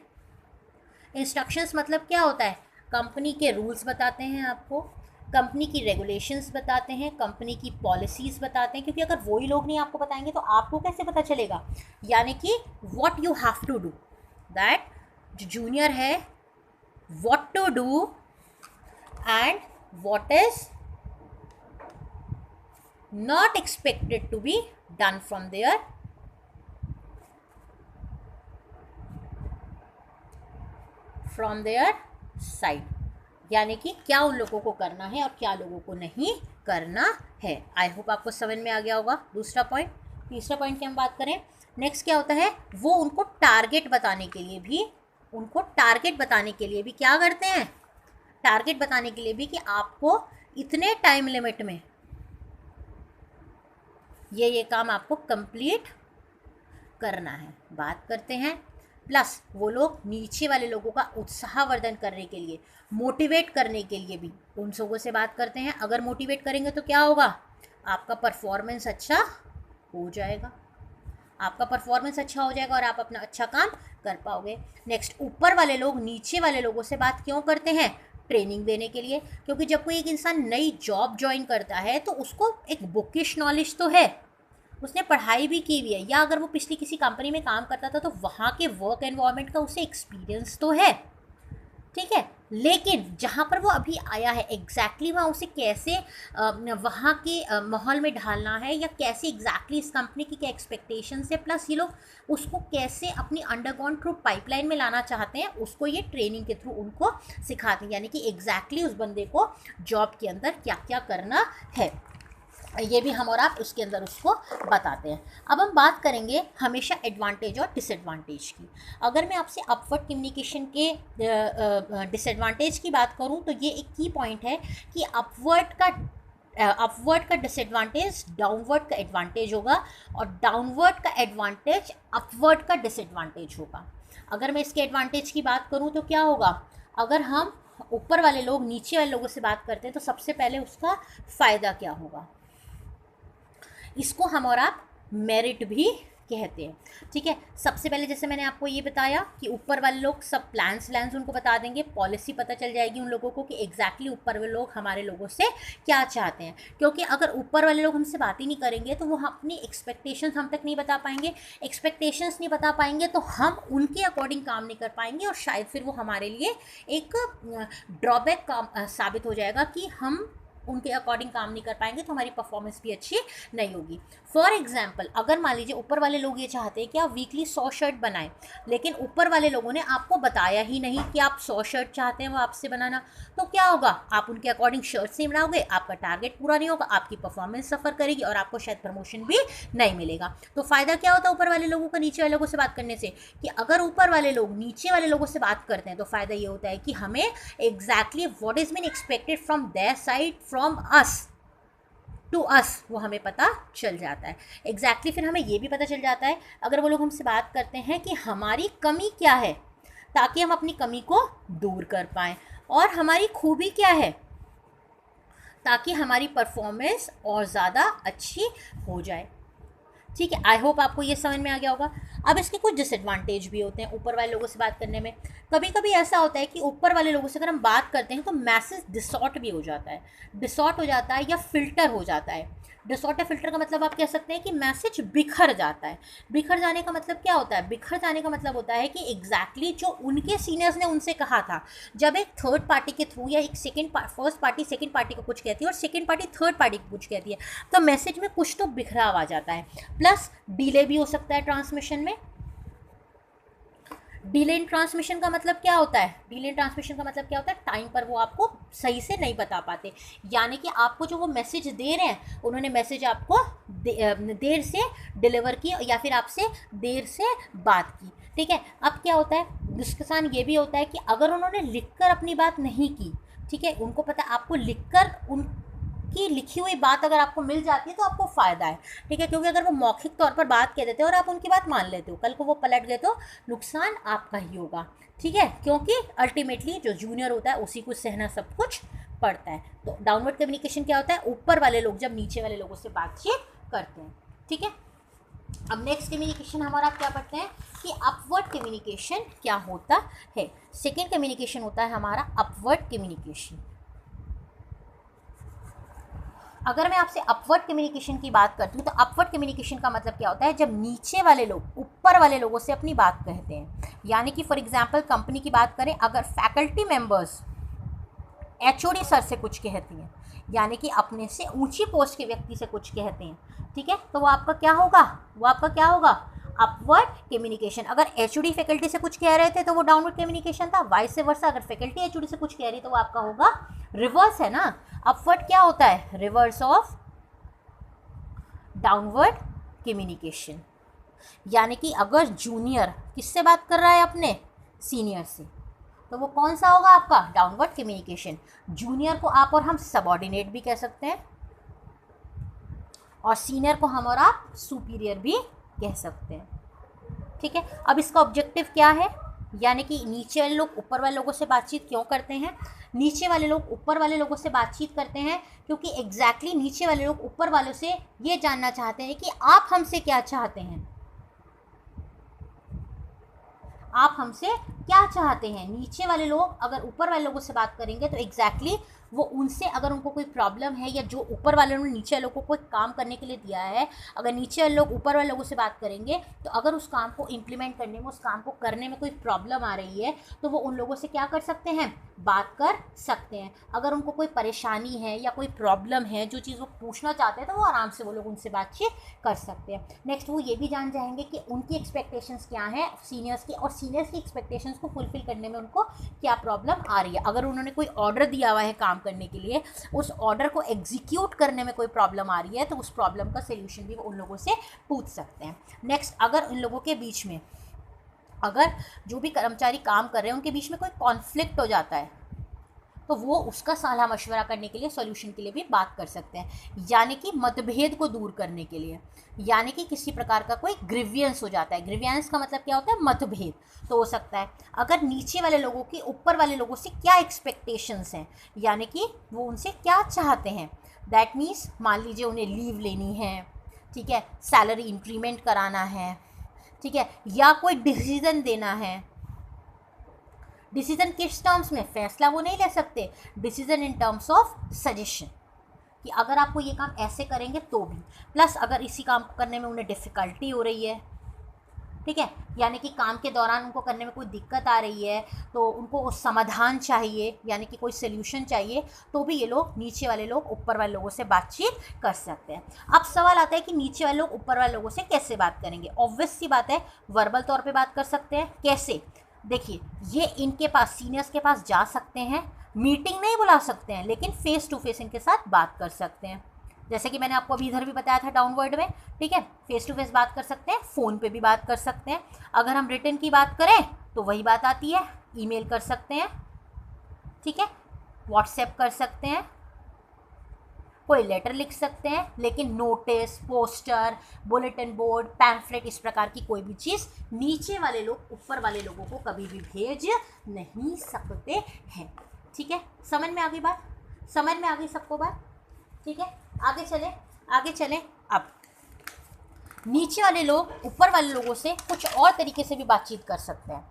इंस्ट्रक्शंस मतलब क्या होता है, कंपनी के रूल्स बताते हैं आपको, कंपनी की रेगुलेशंस बताते हैं, कंपनी की पॉलिसीज़ बताते हैं, क्योंकि अगर वही लोग नहीं आपको बताएंगे तो आपको कैसे पता चलेगा। यानी कि what you have to do, that जो जूनियर है what to do and what is not expected to be done from their side, यानी कि क्या उन लोगों को करना है और क्या लोगों को नहीं करना है। आई होप आपको समझ में आ गया होगा। दूसरा पॉइंट, तीसरा पॉइंट की हम बात करें, नेक्स्ट क्या होता है, वो उनको टारगेट बताने के लिए भी क्या करते हैं, टारगेट बताने के लिए भी कि आपको इतने टाइम लिमिट में ये काम आपको कंप्लीट करना है, बात करते हैं। प्लस वो लोग नीचे वाले लोगों का उत्साहवर्धन करने के लिए, मोटिवेट करने के लिए भी उन लोगों से बात करते हैं। अगर मोटिवेट करेंगे तो क्या होगा, आपका परफॉर्मेंस अच्छा हो जाएगा, और आप अपना अच्छा काम कर पाओगे। नेक्स्ट, ऊपर वाले लोग नीचे वाले लोगों से बात क्यों करते हैं, ट्रेनिंग देने के लिए। क्योंकि जब कोई एक इंसान नई जॉब ज्वाइन करता है तो उसको एक बुकिश नॉलेज तो है, उसने पढ़ाई भी की हुई है, या अगर वो पिछली किसी कंपनी में काम करता था तो वहाँ के वर्क एनवायरनमेंट का उसे एक्सपीरियंस तो है, ठीक है। लेकिन जहाँ पर वो अभी आया है एग्जैक्टली वहाँ उसे कैसे वहाँ के माहौल में ढालना है, या कैसे एग्जैक्टली इस कंपनी की क्या एक्सपेक्टेशंस है, प्लस ये लोग उसको कैसे अपनी अंडरग्राउंड थ्रू पाइपलाइन में लाना चाहते हैं, उसको ये ट्रेनिंग के थ्रू उनको सिखाते हैं। यानी कि एग्जैक्टली उस बंदे को जॉब के अंदर क्या क्या करना है, ये भी हम और आप उसके अंदर उसको बताते हैं। अब हम बात करेंगे हमेशा एडवांटेज और डिसएडवांटेज की। अगर मैं आपसे अपवर्ड कम्युनिकेशन के डिसएडवांटेज की बात करूं तो ये एक की पॉइंट है कि अपवर्ड का डिसएडवांटेज डाउनवर्ड का एडवांटेज होगा, और डाउनवर्ड का एडवांटेज अपवर्ड का डिसएडवांटेज होगा। अगर मैं इसके एडवांटेज की बात करूँ तो क्या होगा, अगर हम ऊपर वाले लोग नीचे वाले लोगों से बात करते हैं तो सबसे पहले उसका फ़ायदा क्या होगा, इसको हम और आप मेरिट भी कहते हैं, ठीक है। सबसे पहले जैसे मैंने आपको ये बताया कि ऊपर वाले लोग सब प्लान्स उनको बता देंगे, पॉलिसी पता चल जाएगी उन लोगों को कि एग्जैक्टली ऊपर वाले लोग हमारे लोगों से क्या चाहते हैं। क्योंकि अगर ऊपर वाले लोग हमसे बात ही नहीं करेंगे तो वो अपनी एक्सपेक्टेशंस हम तक नहीं बता पाएंगे, तो हम उनके अकॉर्डिंग काम नहीं कर पाएंगे, और शायद फिर वो हमारे लिए एक ड्रॉबैक का साबित हो जाएगा कि हम उनके अकॉर्डिंग काम नहीं कर पाएंगे तो हमारी परफॉर्मेंस भी अच्छी नहीं होगी। फॉर एग्जाम्पल, अगर मान लीजिए ऊपर वाले लोग ये चाहते हैं कि आप वीकली 100 शर्ट बनाएं, लेकिन ऊपर वाले लोगों ने आपको बताया ही नहीं कि आप 100 शर्ट चाहते हैं वो आपसे बनाना, तो क्या होगा, आप उनके अकॉर्डिंग शर्ट नहीं बनाओगे, आपका टारगेट पूरा नहीं होगा, आपकी परफॉर्मेंस सफ़र करेगी और आपको शायद प्रमोशन भी नहीं मिलेगा। तो फ़ायदा क्या होता है ऊपर वाले लोगों का नीचे वाले लोगों से बात करने से, कि अगर ऊपर वाले लोग नीचे वाले लोगों से बात करते हैं तो फ़ायदा ये होता है कि हमें exactly what is been expected from their side from us to us वो हमें पता चल जाता है एग्जैक्टली। फिर हमें ये भी पता चल जाता है अगर वो लोग हमसे बात करते हैं कि हमारी कमी क्या है, ताकि हम अपनी कमी को दूर कर पाएँ, और हमारी खूबी क्या है ताकि हमारी परफॉर्मेंस और ज़्यादा अच्छी हो जाए, ठीक है। आई होप आपको ये समझ में आ गया होगा। अब इसके कुछ डिसएडवांटेज भी होते हैं ऊपर वाले लोगों से बात करने में। कभी कभी ऐसा होता है कि ऊपर वाले लोगों से अगर हम बात करते हैं तो मैसेज डिसॉर्ट भी हो जाता है, डिसॉर्ट हो जाता है या फिल्टर हो जाता है। डिसऑर्ट या फिल्टर का मतलब आप कह सकते हैं कि मैसेज बिखर जाता है। बिखर जाने का मतलब क्या होता है? बिखर जाने का मतलब होता है कि एग्जैक्टली जो उनके सीनियर्स ने उनसे कहा था, जब एक थर्ड पार्टी के थ्रू या एक फर्स्ट पार्टी सेकंड पार्टी को कुछ कहती है और सेकंड पार्टी थर्ड पार्टी को कुछ कहती है, तो मैसेज में कुछ तो बिखराव आ जाता है। प्लस डिले भी हो सकता है ट्रांसमिशन में। डिले इन ट्रांसमिशन का मतलब क्या होता है? डिले इन ट्रांसमिशन का मतलब क्या होता है? टाइम पर वो आपको सही से नहीं बता पाते, यानी कि आपको जो वो मैसेज दे रहे हैं, उन्होंने मैसेज आपको देर से डिलीवर की या फिर आपसे देर से बात की, ठीक है। अब क्या होता है, नुकसान ये भी होता है कि अगर उन्होंने लिखकर अपनी बात नहीं की, ठीक है, उनको पता है आपको लिखकर की लिखी हुई बात अगर आपको मिल जाती है तो आपको फ़ायदा है, ठीक है, क्योंकि अगर वो मौखिक तौर पर बात कह देते हो और आप उनकी बात मान लेते हो, कल को वो पलट गए तो नुकसान आपका ही होगा, ठीक है, क्योंकि अल्टीमेटली जो जूनियर होता है उसी को सहना सब कुछ पड़ता है। तो डाउनवर्ड कम्युनिकेशन क्या होता है? ऊपर वाले लोग जब नीचे वाले लोगों से बातचीत करते हैं, ठीक है। अब नेक्स्ट कम्युनिकेशन हमारा क्या पढ़ते हैं कि अपवर्ड कम्युनिकेशन क्या होता है। सेकेंड कम्युनिकेशन होता है हमारा अपवर्ड कम्युनिकेशन। अगर मैं आपसे अपवर्ड कम्युनिकेशन की बात करती हूँ तो अपवर्ड कम्युनिकेशन का मतलब क्या होता है? जब नीचे वाले लोग ऊपर वाले लोगों से अपनी बात कहते हैं, यानी कि फॉर एग्जांपल कंपनी की बात करें, अगर फैकल्टी मेंबर्स एचओडी सर से कुछ कहती हैं, यानी कि अपने से ऊंची पोस्ट के व्यक्ति से कुछ कहते हैं, ठीक है, तो वो आपका क्या होगा? वो आपका क्या होगा? Upward communication. अगर एचओडी फैकल्टी से कुछ कह रहे थे तो वो डाउनवर्ड कम्युनिकेशन था। वाइस वर्सा, अगर फैकल्टी एचओडी से कुछ कह रही तो वो आपका होगा रिवर्स, है ना। अपवर्ड क्या होता है? Reverse of downward communication. यानी कि अगर जूनियर किससे बात कर रहा है? अपने सीनियर से, तो वो कौन सा होगा आपका? Downward communication. जूनियर को आप और हम सबऑर्डिनेट भी कह सकते हैं और सीनियर को हम और आप सुपीरियर भी कह सकते हैं, ठीक है। अब इसका ऑब्जेक्टिव क्या है? यानी कि नीचे वाले लोग ऊपर वाले लोगों से बातचीत क्यों करते हैं? नीचे वाले लोग ऊपर वाले लोगों से बातचीत करते हैं क्योंकि एग्जैक्टली नीचे वाले लोग ऊपर वालों से ये जानना चाहते हैं कि आप हमसे क्या चाहते हैं, आप हमसे क्या चाहते हैं। नीचे वाले लोग अगर ऊपर वाले लोगों से बात करेंगे तो एग्जैक्टली वो उनसे, अगर उनको कोई प्रॉब्लम है या जो ऊपर वाले ने नीचे वालों को कोई काम करने के लिए दिया है, अगर नीचे वाले लोग ऊपर वाले लोगों से बात करेंगे तो अगर उस काम को इम्प्लीमेंट करने में, उस काम को करने में कोई प्रॉब्लम आ रही है तो वो उन लोगों से क्या कर सकते हैं? बात कर सकते हैं। अगर उनको कोई परेशानी है या कोई प्रॉब्लम है, जो चीज़ वो पूछना चाहते हैं, तो वो आराम से वो लोग उनसे बातचीत कर सकते हैं। नेक्स्ट वो ये भी जान जाएंगे कि उनकी एक्सपेक्टेशंस क्या हैं सीनियर्स की, और सीनियर्स की एक्सपेक्टेशंस को फुलफिल करने में उनको क्या प्रॉब्लम आ रही है। अगर उन्होंने कोई ऑर्डर दिया हुआ है काम करने के लिए, उस ऑर्डर को एग्जीक्यूट करने में कोई प्रॉब्लम आ रही है तो उस प्रॉब्लम का सोल्यूशन भी वो उन लोगों से पूछ सकते हैं। नेक्स्ट, अगर इन लोगों के बीच में, अगर जो भी कर्मचारी काम कर रहे हैं उनके बीच में कोई कॉन्फ्लिक्ट हो जाता है तो वो उसका सलाह मशवरा करने के लिए, सॉल्यूशन के लिए भी बात कर सकते हैं, यानी कि मतभेद को दूर करने के लिए, यानी कि किसी प्रकार का कोई ग्रीवियंस हो जाता है। ग्रीवियंस का मतलब क्या होता है? मतभेद। तो हो सकता है अगर नीचे वाले लोगों की ऊपर वाले लोगों से क्या एक्सपेक्टेशंस हैं, यानी कि वो उनसे क्या चाहते हैं। दैट मीन्स मान लीजिए उन्हें लीव लेनी है, ठीक है, सैलरी इंक्रीमेंट कराना है, ठीक है, या कोई डिसीजन देना है। डिसीजन किस टर्म्स में? फैसला वो नहीं ले सकते, decision in terms of suggestion, कि अगर आपको ये काम ऐसे करेंगे तो भी। प्लस अगर इसी काम को करने में उन्हें डिफ़िकल्टी हो रही है, ठीक है, यानी कि काम के दौरान उनको करने में कोई दिक्कत आ रही है तो उनको समाधान चाहिए, यानी कि कोई सोल्यूशन चाहिए, तो भी ये लोग, नीचे वाले लोग ऊपर वाले लोगों से बातचीत कर सकते हैं। अब सवाल आता है कि नीचे वाले लोग ऊपर वाले लोगों से कैसे बात करेंगे? ऑब्वियस सी बात है, वर्बल तौर पे बात कर सकते हैं। कैसे? देखिए, ये इनके पास, सीनियर्स के पास जा सकते हैं, मीटिंग नहीं बुला सकते हैं, लेकिन फेस टू फेस इनके साथ बात कर सकते हैं। जैसे कि मैंने आपको अभी इधर भी बताया था डाउनवर्ड में, ठीक है, फेस टू फेस बात कर सकते हैं, फ़ोन पे भी बात कर सकते हैं। अगर हम रिटर्न की बात करें तो वही बात आती है, ईमेल कर सकते हैं, ठीक है, व्हाट्सएप कर सकते हैं, कोई लेटर लिख सकते हैं, लेकिन notice, poster, bulletin board, pamphlet, इस प्रकार की कोई भी चीज़ नीचे वाले लोग ऊपर वाले लोगों को कभी भी भेज नहीं सकते हैं, ठीक है। समझ में आ गई बात? समझ में आ गई सबको बात? ठीक है, आगे चले, आगे चले। अब नीचे वाले लोग ऊपर वाले लोगों से कुछ और तरीके से भी बातचीत कर सकते हैं।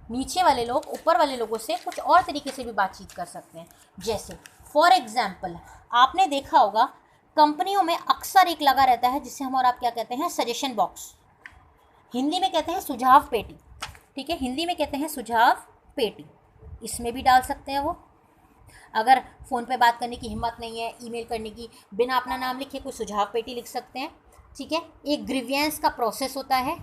नीचे वाले लोग ऊपर वाले लोगों से कुछ और तरीके से भी बातचीत कर सकते हैं। जैसे फॉर एग्जाम्पल आपने देखा होगा कंपनियों में अक्सर एक लगा रहता है जिसे हम और आप क्या कहते हैं, सजेशन बॉक्स। हिंदी में कहते हैं सुझाव पेटी, ठीक है, हिंदी में कहते हैं सुझाव पेटी। इसमें भी डाल सकते हैं वो। अगर फ़ोन पे बात करने की हिम्मत नहीं है, ईमेल करने की, बिना अपना नाम लिखे कोई सुझाव पेटी लिख सकते हैं, ठीक है। एक ग्रीवियंस का प्रोसेस होता है,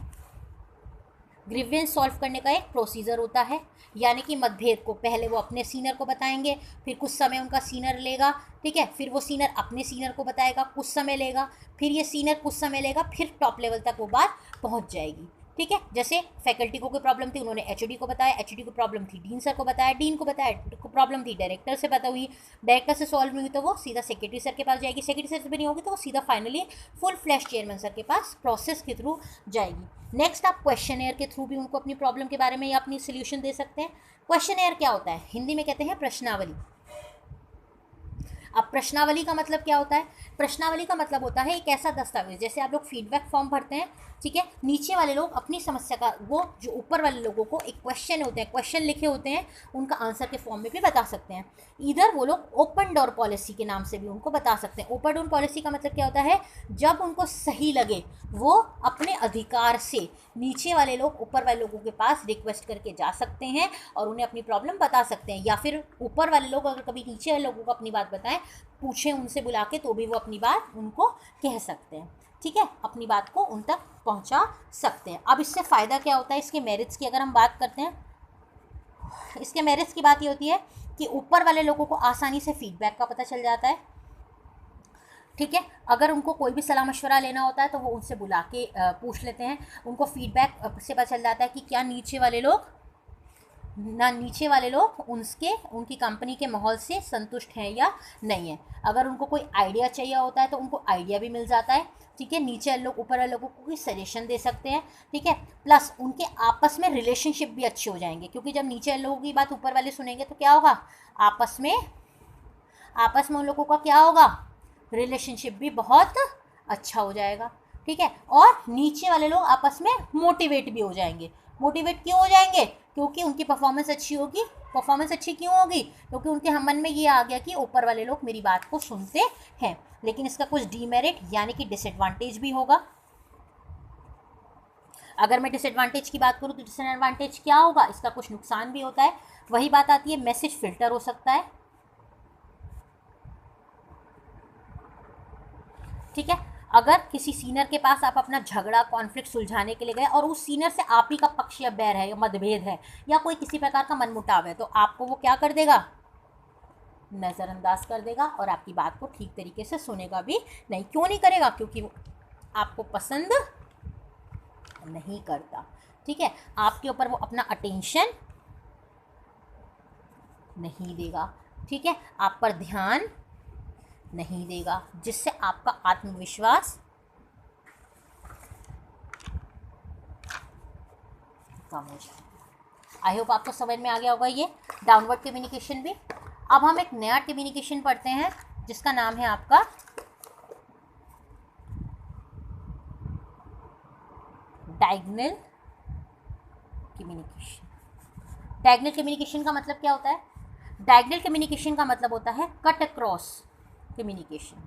ग्रीवियंस सॉल्व करने का एक प्रोसीजर होता है, यानी कि मतभेद को पहले वो अपने सीनियर को बताएंगे, फिर कुछ समय उनका सीनियर लेगा, ठीक है, फिर वो सीनियर अपने सीनियर को बताएगा, कुछ समय लेगा, फिर ये सीनियर कुछ समय लेगा, फिर टॉप लेवल तक वो बात पहुंच जाएगी, ठीक है। जैसे फैकल्टी को कोई प्रॉब्लम थी, उन्होंने एचओडी को बताया, एचओडी को प्रॉब्लम थी डीन सर को बताया, डीन को बताया, प्रॉब्लम थी डायरेक्टर से बता हुई, डायरेक्टर से सॉल्व नहीं हुई तो वो सीधा सेक्रेटरी सर के पास जाएगी, सेक्रेटरी सर से भी नहीं होगी तो वो सीधा finally full flash chairman sir के पास प्रोसेस के थ्रू जाएगी। नेक्स्ट आप क्वेश्चन के थ्रू भी उनको अपनी प्रॉब्लम के बारे में या अपनी सोल्यूशन दे सकते हैं। क्वेश्चन क्या होता है, हिंदी में कहते हैं प्रश्नावली। अब प्रश्नावली का मतलब क्या होता है, प्रश्नावली का मतलब होता है एक ऐसा दस्तावेज, जैसे आप लोग फीडबैक फॉर्म भरते हैं, ठीक है, नीचे वाले लोग अपनी समस्या का, वो जो ऊपर वाले लोगों को एक क्वेश्चन होते हैं, क्वेश्चन लिखे होते हैं, उनका आंसर के फॉर्म में भी बता सकते हैं। इधर वो लोग ओपन डोर पॉलिसी के नाम से भी उनको बता सकते हैं। ओपन डोर पॉलिसी का मतलब क्या होता है, जब उनको सही लगे वो अपने अधिकार से नीचे वाले लोग ऊपर वाले लोगों के पास रिक्वेस्ट करके जा सकते हैं और उन्हें अपनी प्रॉब्लम बता सकते हैं, या फिर ऊपर वाले लोग अगर कभी नीचे वाले लोगों को अपनी बात बताएं, पूछें उनसे बुला के, तो भी वो अपनी बात उनको कह सकते हैं, ठीक है, अपनी बात को उन तक पहुंचा सकते हैं। अब इससे फ़ायदा क्या होता है, इसके मेरिट्स की अगर हम बात करते हैं, इसके मेरिट्स की बात ये होती है कि ऊपर वाले लोगों को आसानी से फीडबैक का पता चल जाता है, ठीक है। अगर उनको कोई भी सलाह मशवरा लेना होता है तो वो उनसे बुला के पूछ लेते हैं, उनको फीडबैक से पता चल जाता है कि क्या नीचे वाले लोग उनकी कंपनी के माहौल से संतुष्ट हैं या नहीं है। अगर उनको कोई आइडिया चाहिए होता है तो उनको आइडिया भी मिल जाता है, ठीक है। नीचे लोग ऊपर वाले लोगों को कोई सजेशन दे सकते हैं, ठीक है। प्लस उनके आपस में रिलेशनशिप भी अच्छे हो जाएंगे, क्योंकि जब नीचे लोगों की बात ऊपर वाले सुनेंगे तो क्या होगा, आपस में उन लोगों का क्या होगा, रिलेशनशिप भी बहुत अच्छा हो जाएगा, ठीक है। और नीचे वाले लोग आपस में मोटिवेट भी हो जाएंगे। मोटिवेट क्यों हो जाएंगे, क्योंकि उनकी परफॉर्मेंस अच्छी होगी। परफॉर्मेंस अच्छी क्यों होगी, क्योंकि उनके मन में ये आ गया कि ऊपर वाले लोग मेरी बात को सुनते हैं। लेकिन इसका कुछ डीमेरिट यानी कि डिसएडवांटेज भी होगा। अगर मैं डिसएडवांटेज की बात करूँ तो डिसएडवांटेज क्या होगा, इसका कुछ नुकसान भी होता है। वही बात आती है, मैसेज फिल्टर हो सकता है, ठीक है। अगर किसी सीनियर के पास आप अपना झगड़ा कॉन्फ्लिक्ट सुलझाने के लिए गए और उस सीनियर से आप ही का पक्ष या बैर है या मतभेद है या कोई किसी प्रकार का मनमुटाव है, तो आपको वो क्या कर देगा, नज़रअंदाज कर देगा और आपकी बात को ठीक तरीके से सुनेगा भी नहीं। क्यों नहीं करेगा, क्योंकि वो आपको पसंद नहीं करता, ठीक है। आपके ऊपर वो अपना अटेंशन नहीं देगा, ठीक है, आप पर ध्यान नहीं देगा, जिससे आपका आत्मविश्वास कम हो जाएगा। आई होप आपको समझ में आ गया होगा ये डाउनवर्ड कम्युनिकेशन भी। अब हम एक नया कम्युनिकेशन पढ़ते हैं जिसका नाम है आपका डायगोनल कम्युनिकेशन। डायगोनल कम्युनिकेशन का मतलब क्या होता है, डायगोनल कम्युनिकेशन का मतलब होता है cut across communication.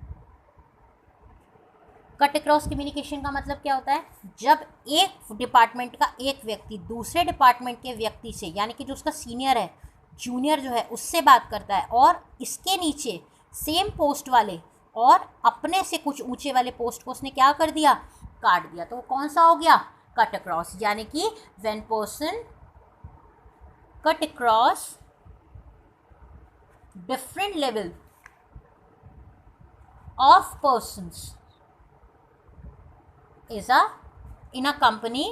Cut across communication का मतलब क्या होता है, जब एक डिपार्टमेंट का एक व्यक्ति दूसरे डिपार्टमेंट के व्यक्ति से, यानी कि जो उसका सीनियर है, जूनियर जो है, उससे बात करता है और इसके नीचे सेम पोस्ट वाले और अपने से कुछ ऊंचे वाले पोस्ट को उसने क्या कर दिया, काट दिया, तो वो कौन सा हो गया, कट अक्रॉस। यानी कि when person cut across different level of persons is in a company,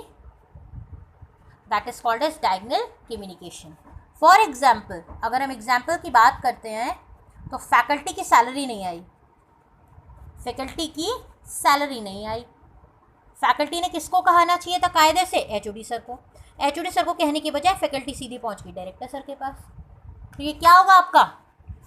that is called as diagonal communication. For example, अगर हम एग्जाम्पल की बात करते हैं तो फैकल्टी की सैलरी नहीं आई, फैकल्टी की सैलरी नहीं आई। फैकल्टी ने किसको कहना चाहिए था कायदे से, एचओडी सर को। एचओडी सर को कहने के बजाय फैकल्टी सीधी पहुंच गई डायरेक्टर सर के पास, तो ये क्या होगा, आपका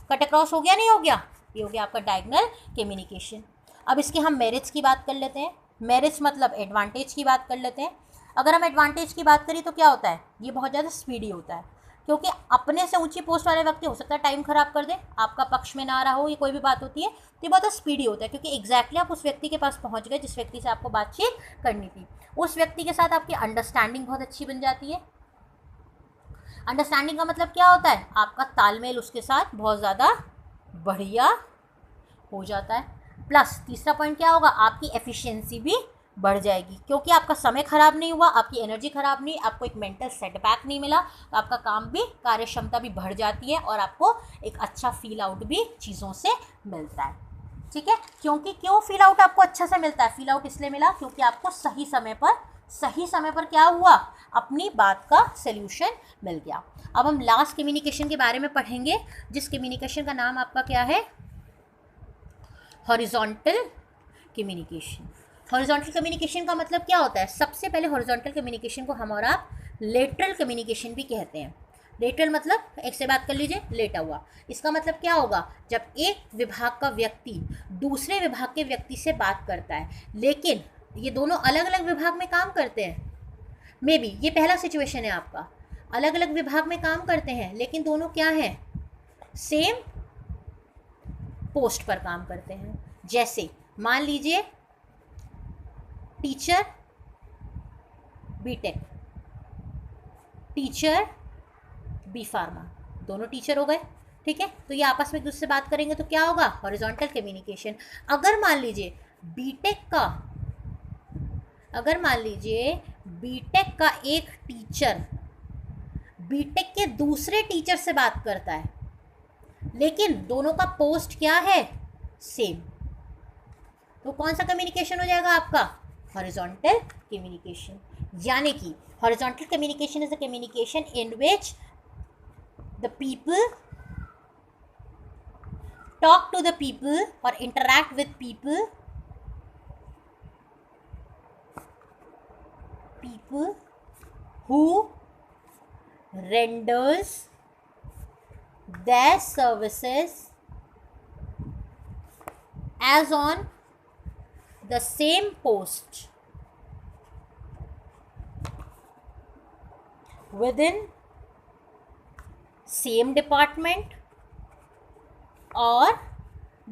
कट अक्रॉस हो गया, नहीं हो गया, ये हो गया आपका डायगोनल कम्युनिकेशन। अब इसके हम मेरिट्स की बात कर लेते हैं। मेरिट्स मतलब एडवांटेज की बात कर लेते हैं। अगर हम एडवांटेज की बात करें तो क्या होता है, ये बहुत ज़्यादा स्पीडी होता है, क्योंकि अपने से ऊंची पोस्ट वाले व्यक्ति हो सकता है टाइम ख़राब कर दे, आपका पक्ष में ना रहा हो, ये कोई भी बात होती है, तो ये बहुत स्पीडी होता है, क्योंकि एग्जैक्टली आप उस व्यक्ति के पास पहुंच गए जिस व्यक्ति से आपको बातचीत करनी थी। उस व्यक्ति के साथ आपकी अंडरस्टैंडिंग बहुत अच्छी बन जाती है। अंडरस्टैंडिंग का मतलब क्या होता है, आपका तालमेल उसके साथ बहुत ज़्यादा बढ़िया हो जाता है। प्लस तीसरा पॉइंट क्या होगा, आपकी एफिशिएंसी भी बढ़ जाएगी, क्योंकि आपका समय खराब नहीं हुआ, आपकी एनर्जी खराब नहीं, आपको एक मेंटल सेटबैक नहीं मिला, तो आपका काम भी, कार्यक्षमता भी बढ़ जाती है और आपको एक अच्छा फील आउट भी चीज़ों से मिलता है। ठीक है, क्योंकि क्यों फील आउट आपको अच्छा से मिलता है, फील आउट इसलिए मिला क्योंकि आपको सही समय पर क्या हुआ, अपनी बात का सल्यूशन मिल गया। अब हम लास्ट कम्युनिकेशन के बारे में पढ़ेंगे, जिस कम्युनिकेशन का नाम आपका क्या है, हॉरिजॉन्टल कम्युनिकेशन। हॉरिजॉन्टल कम्युनिकेशन का मतलब क्या होता है, सबसे पहले हॉरिजॉन्टल कम्युनिकेशन को हम और आप लेटरल कम्युनिकेशन भी कहते हैं। लेटरल मतलब एक से बात कर लीजिए, लेटा हुआ। इसका मतलब क्या होगा, जब एक विभाग का व्यक्ति दूसरे विभाग के व्यक्ति से बात करता है, लेकिन ये दोनों अलग अलग विभाग में काम करते हैं, मे बी ये पहला सिचुएशन है आपका, अलग अलग विभाग में काम करते हैं, लेकिन दोनों क्या हैं, सेम पोस्ट पर काम करते हैं। जैसे मान लीजिए teacher BTech, teacher B pharma, दोनों टीचर हो गए। ठीक है, तो ये आपस में एक दूसरे से बात करेंगे तो क्या होगा, हॉरिजॉन्टल कम्युनिकेशन। अगर मान लीजिए बीटेक का एक टीचर बीटेक के दूसरे टीचर से बात करता है, लेकिन दोनों का पोस्ट क्या है, सेम, तो कौन सा कम्युनिकेशन हो जाएगा आपका, हॉरिजॉन्टल कम्युनिकेशन। यानी कि horizontal communication is a communication in which the people talk to the people और interact with people who renders their services as on the same post within same department or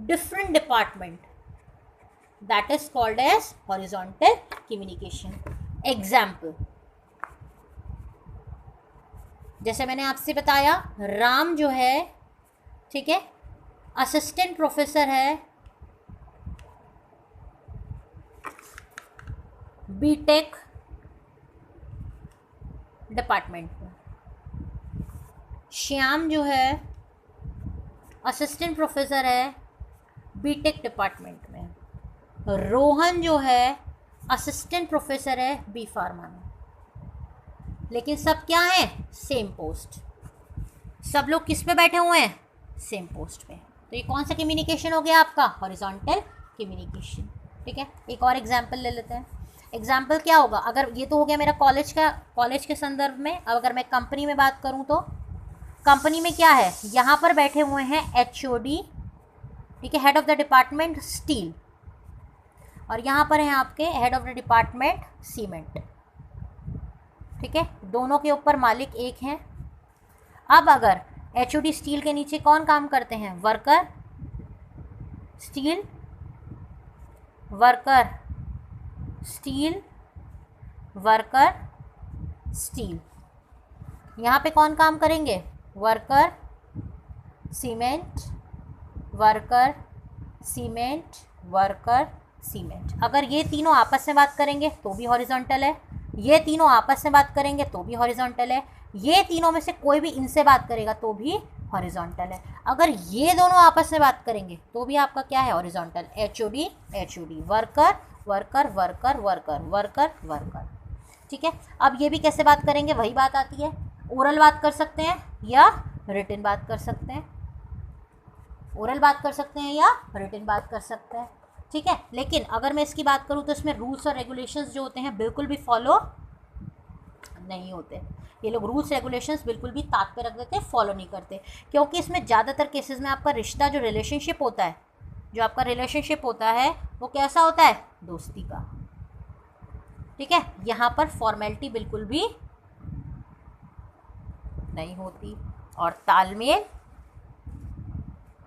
different department, that is called as horizontal communication. Example, जैसे मैंने आपसे बताया, राम जो है, ठीक है, असिस्टेंट प्रोफेसर है बीटेक डिपार्टमेंट में, श्याम जो है असिस्टेंट प्रोफेसर है बीटेक डिपार्टमेंट में, रोहन जो है असिस्टेंट प्रोफेसर है बी फार्मा में, लेकिन सब क्या है, सेम पोस्ट, सब लोग किस पे बैठे हुए हैं, सेम पोस्ट पे। तो ये कौन सा कम्युनिकेशन हो गया आपका, हॉरिजॉन्टल कम्युनिकेशन। ठीक है, एक और एग्जांपल ले लेते हैं। एग्जांपल क्या होगा, अगर ये तो हो गया मेरा कॉलेज के संदर्भ में। अब अगर मैं कंपनी में बात करूँ तो कंपनी में क्या है, यहाँ पर बैठे हुए हैं HOD, ठीक है, head of the department steel, और यहाँ पर हैं आपके head of the department cement. ठीक है, दोनों के ऊपर मालिक एक हैं। अब अगर HOD स्टील के नीचे कौन काम करते हैं, worker steel, worker steel, worker steel, यहाँ पे कौन काम करेंगे, worker cement, worker cement, worker cement. अगर ये तीनों आपस में बात करेंगे तो भी हॉरिजॉन्टल है, ये तीनों आपस में बात करेंगे तो भी हॉरिजॉन्टल है, ये तीनों में से कोई भी इनसे बात करेगा तो भी हॉरिजॉन्टल है। अगर ये दोनों आपस में बात करेंगे तो भी आपका क्या है, horizontal. HOD HOD, worker worker worker worker worker worker. ठीक है, अब ये भी कैसे बात करेंगे, वही बात आती है, ओरल बात कर सकते हैं या रिटन बात कर सकते हैं, ओरल बात कर सकते हैं या रिटन बात कर सकते हैं। ठीक है, लेकिन अगर मैं इसकी बात करूँ तो इसमें रूल्स और रेगुलेशंस जो होते हैं बिल्कुल भी फॉलो नहीं होते। ये लोग रूल्स रेगुलेशंस बिल्कुल भी ताक पे रख देते हैं, फॉलो नहीं करते, क्योंकि इसमें ज़्यादातर केसेस में आपका रिश्ता जो रिलेशनशिप होता है, जो आपका रिलेशनशिप होता है वो कैसा होता है, दोस्ती का। ठीक है, यहाँ पर फॉर्मेलिटी बिल्कुल भी नहीं होती। और तालमेल,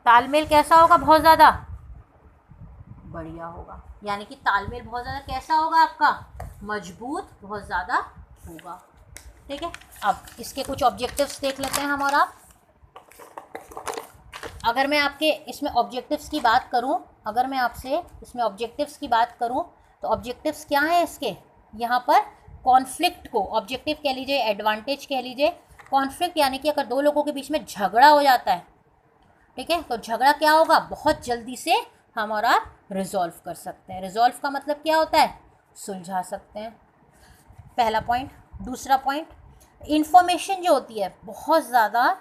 तालमेल कैसा होगा? बहुत ज़्यादा बढ़िया होगा। यानी कि तालमेल बहुत ज़्यादा कैसा होगा आपका? मजबूत बहुत ज़्यादा होगा। ठीक है, अब इसके कुछ ऑब्जेक्टिव्स देख लेते हैं हम और आप। अगर मैं आपके इसमें ऑब्जेक्टिव्स की बात करूं, अगर मैं आपसे इसमें ऑब्जेक्टिव्स की बात करूं तो ऑब्जेक्टिव्स क्या हैं इसके? यहाँ पर कॉन्फ्लिक्ट को ऑब्जेक्टिव कह लीजिए, एडवांटेज कह लीजिए। कॉन्फ्लिक्ट यानी कि अगर दो लोगों के बीच में झगड़ा हो जाता है, ठीक है, तो झगड़ा क्या होगा? बहुत जल्दी से हम और आप रिजॉल्व कर सकते हैं। रिजॉल्व का मतलब क्या होता है? सुलझा सकते हैं, पहला पॉइंट। दूसरा पॉइंट, इंफॉर्मेशन जो होती है बहुत ज़्यादा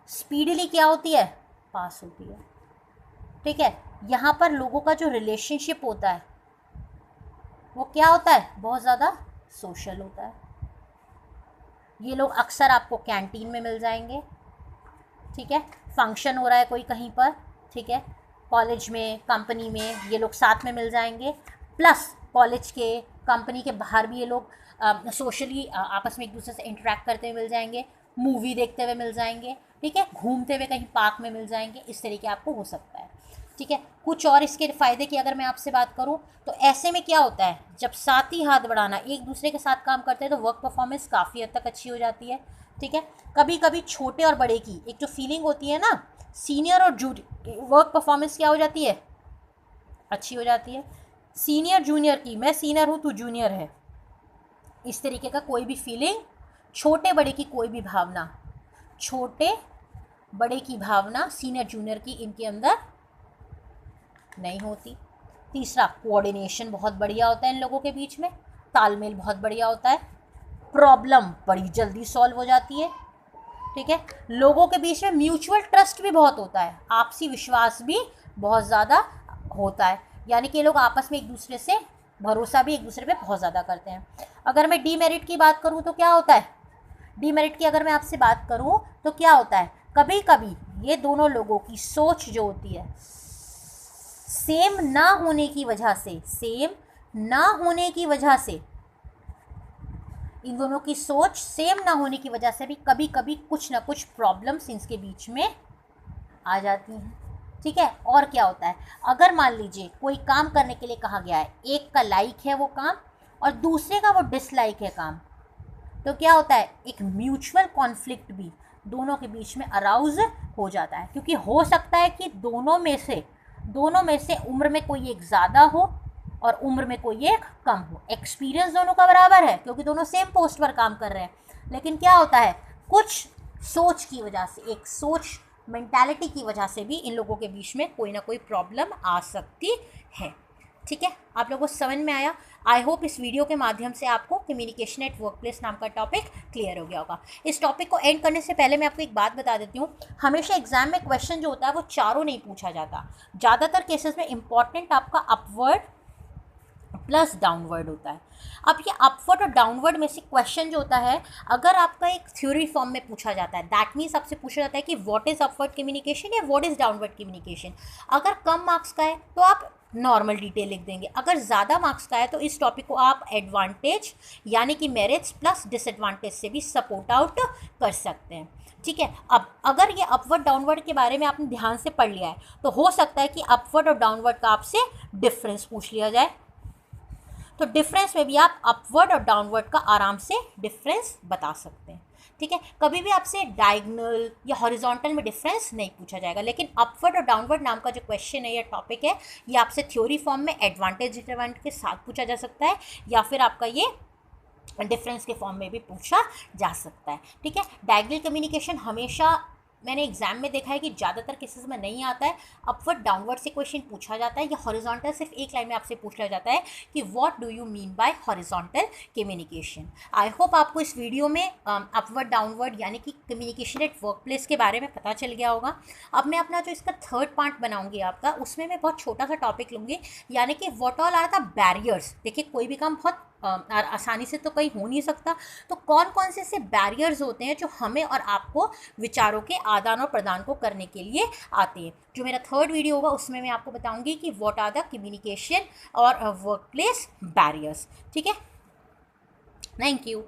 स्पीडली क्या होती है? पास होती है। ठीक है, यहाँ पर लोगों का जो रिलेशनशिप होता है वो क्या होता है? बहुत ज़्यादा सोशल होता है। ये लोग अक्सर आपको कैंटीन में मिल जाएंगे, ठीक है, फंक्शन हो रहा है कोई कहीं पर, ठीक है, कॉलेज में, कंपनी में, ये लोग साथ में मिल जाएंगे। प्लस कॉलेज के, कंपनी के बाहर भी ये लोग सोशली आपस में एक दूसरे से इंटरेक्ट करते हुए मिल जाएंगे, मूवी देखते हुए मिल जाएंगे, ठीक है, घूमते हुए कहीं पार्क में मिल जाएंगे। इस तरीके आपको हो सकता है। ठीक है, कुछ और इसके फ़ायदे की अगर मैं आपसे बात करूं तो ऐसे में क्या होता है, जब साथी हाथ बढ़ाना, एक दूसरे के साथ काम करते हैं तो वर्क परफॉर्मेंस काफ़ी हद तक अच्छी हो जाती है। ठीक है, कभी कभी छोटे और बड़े की एक जो फीलिंग होती है ना, सीनियर और जूनियर, वर्क परफॉर्मेंस क्या हो जाती है? अच्छी हो जाती है। सीनियर जूनियर की, मैं सीनियर हूँ तू जूनियर है, इस तरीके का कोई भी फीलिंग, छोटे बड़े की कोई भी भावना, छोटे बड़े की भावना, सीनियर जूनियर की इनके अंदर नहीं होती। तीसरा, कोऑर्डिनेशन बहुत बढ़िया होता है इन लोगों के बीच में, तालमेल बहुत बढ़िया होता है, प्रॉब्लम बड़ी जल्दी सॉल्व हो जाती है। ठीक है, लोगों के बीच में म्यूचुअल ट्रस्ट भी बहुत होता है, आपसी विश्वास भी बहुत ज़्यादा होता है। यानी कि ये लोग आपस में एक दूसरे से भरोसा भी एक दूसरे पे बहुत ज़्यादा करते हैं। अगर मैं डीमेरिट की बात करूँ तो क्या होता है? डीमेरिट की अगर मैं आपसे बात करूँ तो क्या होता है? कभी कभी ये दोनों लोगों की सोच जो होती है सेम ना होने की वजह से, सेम ना होने की वजह से, इन दोनों की सोच सेम ना होने की वजह से भी कभी कभी कुछ ना कुछ प्रॉब्लम्स इनके बीच में आ जाती हैं। ठीक है, और क्या होता है? अगर मान लीजिए कोई काम करने के लिए कहा गया है, एक का लाइक है वो काम और दूसरे का वो डिसलाइक है काम, तो क्या होता है? एक म्यूचुअल कॉन्फ्लिक्ट भी दोनों के बीच में अराउज हो जाता है। क्योंकि हो सकता है कि दोनों में से उम्र में कोई एक ज़्यादा हो और उम्र में कोई एक कम हो। एक्सपीरियंस दोनों का बराबर है क्योंकि दोनों सेम पोस्ट पर काम कर रहे हैं, लेकिन क्या होता है? कुछ सोच की वजह से, एक सोच मेंटालिटी की वजह से भी इन लोगों के बीच में कोई ना कोई प्रॉब्लम आ सकती है। ठीक है, आप लोगों को समझ में आया? आई होप इस वीडियो के माध्यम से आपको कम्युनिकेशन एट वर्क प्लेस नाम का टॉपिक क्लियर हो गया होगा। इस टॉपिक को एंड करने से पहले मैं आपको एक बात बता देती हूँ, हमेशा एग्जाम में क्वेश्चन जो होता है वो चारों नहीं पूछा जाता। ज़्यादातर केसेस में इंपॉर्टेंट आपका अपवर्ड प्लस डाउनवर्ड होता है। अब ये अपवर्ड और डाउनवर्ड में से क्वेश्चन जो होता है, अगर आपका एक थ्योरी फॉर्म में पूछा जाता है, दैट मीन्स आपसे पूछा जाता है कि व्हाट इज़ अपवर्ड कम्युनिकेशन या व्हाट इज़ डाउनवर्ड कम्युनिकेशन। अगर कम मार्क्स का है तो आप नॉर्मल डिटेल लिख देंगे, अगर ज़्यादा मार्क्स का है तो इस टॉपिक को आप एडवांटेज यानी कि मेरिट्स प्लस डिसएडवांटेज से भी सपोर्ट आउट कर सकते हैं। ठीक है, अब अगर ये अपवर्ड डाउनवर्ड के बारे में आपने ध्यान से पढ़ लिया है तो हो सकता है कि अपवर्ड और डाउनवर्ड का आपसे डिफरेंस पूछ लिया जाए, तो डिफरेंस में भी आप अपवर्ड और डाउनवर्ड का आराम से डिफरेंस बता सकते हैं। ठीक है, कभी भी आपसे डायगोनल या हॉरिजॉन्टल में डिफरेंस नहीं पूछा जाएगा, लेकिन अपवर्ड और डाउनवर्ड नाम का जो क्वेश्चन है या टॉपिक है, ये आपसे थ्योरी फॉर्म में एडवांटेज डिसएडवांटेज के साथ पूछा जा सकता है या फिर आपका ये डिफरेंस के फॉर्म में भी पूछा जा सकता है। ठीक है, डायगोनल कम्युनिकेशन हमेशा मैंने एग्जाम में देखा है कि ज़्यादातर केसेस में नहीं आता है, अपवर्ड डाउनवर्ड से क्वेश्चन पूछा जाता है, या हॉरिजॉन्टल सिर्फ एक लाइन में आपसे पूछा जाता है कि what do you mean by horizontal communication. I hope आपको इस वीडियो में अपवर्ड डाउनवर्ड यानी कि कम्युनिकेशन एट वर्क प्लेस के बारे में पता चल गया होगा। अब मैं अपना जो इसका थर्ड पार्ट बनाऊंगी आपका, उसमें मैं बहुत छोटा सा टॉपिक लूँगी, यानी कि what all are the barriers. देखिए, कोई भी काम बहुत आसानी से तो कहीं हो नहीं सकता। तो कौन कौन से ऐसे बैरियर्स होते हैं जो हमें और आपको विचारों के आदान और प्रदान को करने के लिए आते हैं। जो मेरा थर्ड वीडियो होगा उसमें मैं आपको बताऊंगी कि व्हाट आर द कम्युनिकेशन और वर्क प्लेस बैरियर्स। ठीक है, थैंक यू।